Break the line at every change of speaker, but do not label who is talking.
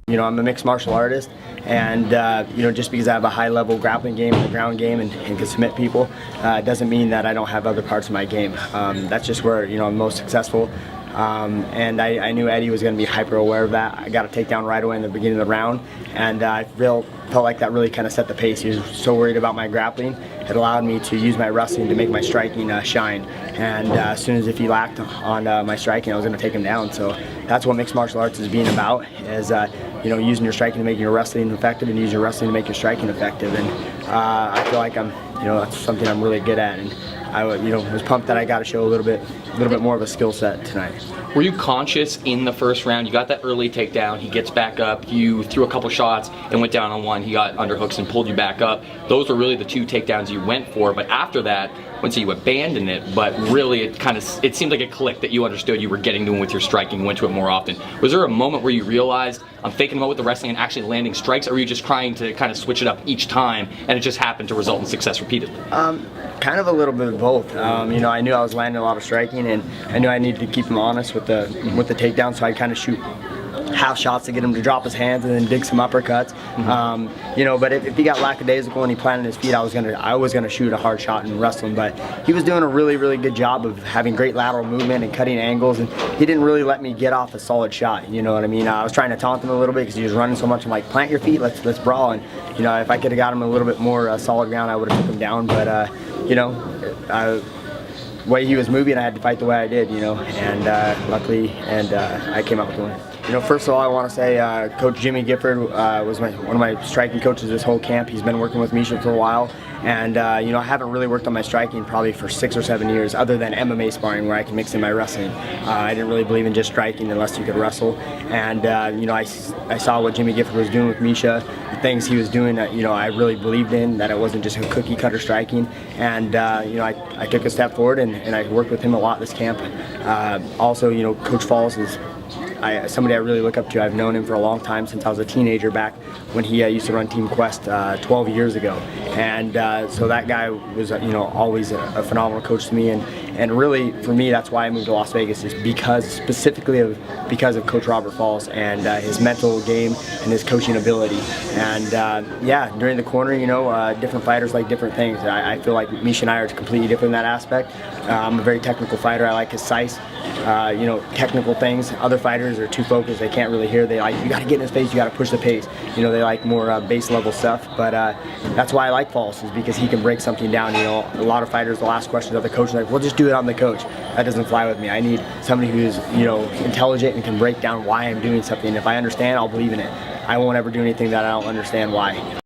You know, I'm a mixed martial artist, and you know, just because I have a high-level grappling game and a ground game and can submit people, doesn't mean that I don't have other parts of my game. That's just where, you know, I'm most successful. And I knew Eddie was going to be hyper aware of that. I got a takedown right away in the beginning of the round, and I felt like that really kind of set the pace. He was so worried about my grappling. It allowed me to use my wrestling to make my striking shine. And as soon as if he lacked on my striking, I was going to take him down. So that's what mixed martial arts is being about, is you know, using your striking to make your wrestling effective, and use your wrestling to make your striking effective. And I feel like that's something I'm really good at. And I, you know, was pumped that I got to show a little bit more of a skill set tonight.
Were you conscious in the first round? You got that early takedown, he gets back up, you threw a couple shots and went down on one, he got underhooks and pulled you back up. Those were really the two takedowns you went for, but after that, I wouldn't say you abandoned it, but really it seemed like it clicked that you understood you were getting to him with your striking, you went to it more often. Was there a moment where you realized, I'm faking him out with the wrestling and actually landing strikes, or were you just trying to kind of switch it up each time and it just happened to result in success repeatedly?
Kind of a little bit of both. You know, I knew I was landing a lot of striking, and I knew I needed to keep him honest with the takedown, so I'd kind of shoot half shots to get him to drop his hands and then dig some uppercuts. You know, but if he got lackadaisical and he planted his feet, I was gonna shoot a hard shot and wrestle him. But he was doing a really good job of having great lateral movement and cutting angles, and he didn't really let me get off a solid shot. You know what I mean? I was trying to taunt him a little bit because he was running so much. I'm like, plant your feet, let's brawl. And you know, if I could have got him a little bit more solid ground, I would have took him down. But you know, the way he was moving, I had to fight the way I did, you know, and luckily, I came out with the win. You know, first of all, I want to say Coach Jimmy Gifford was one of my striking coaches this whole camp. He's been working with Misha for a while, and you know, I haven't really worked on my striking probably for 6 or 7 years, other than MMA sparring where I can mix in my wrestling. I didn't really believe in just striking unless you could wrestle, and you know, I saw what Jimmy Gifford was doing with Misha, the things he was doing that, you know, I really believed in, that it wasn't just a cookie cutter striking, and you know, I took a step forward and I worked with him a lot this camp. Also, you know, Coach Falls is somebody I really look up to. I've known him for a long time, since I was a teenager, back when he used to run Team Quest 12 years ago. And so that guy was, you know, always a phenomenal coach to me. And really, for me, that's why I moved to Las Vegas, is specifically because of Coach Robert Falls and his mental game and his coaching ability. And yeah, during the corner, you know, different fighters like different things. I feel like Misha and I are completely different in that aspect. I'm a very technical fighter. I like his size. You know, technical things. Other fighters are too focused. They can't really hear. They like, you got to get in his face. You got to push the pace. You know, they like more base level stuff. But that's why I like Falls, is because he can break something down. You know, a lot of fighters will ask questions of the coach, like, "Well, just do it on the coach." That doesn't fly with me. I need somebody who's, you know, intelligent and can break down why I'm doing something. If I understand, I'll believe in it. I won't ever do anything that I don't understand why.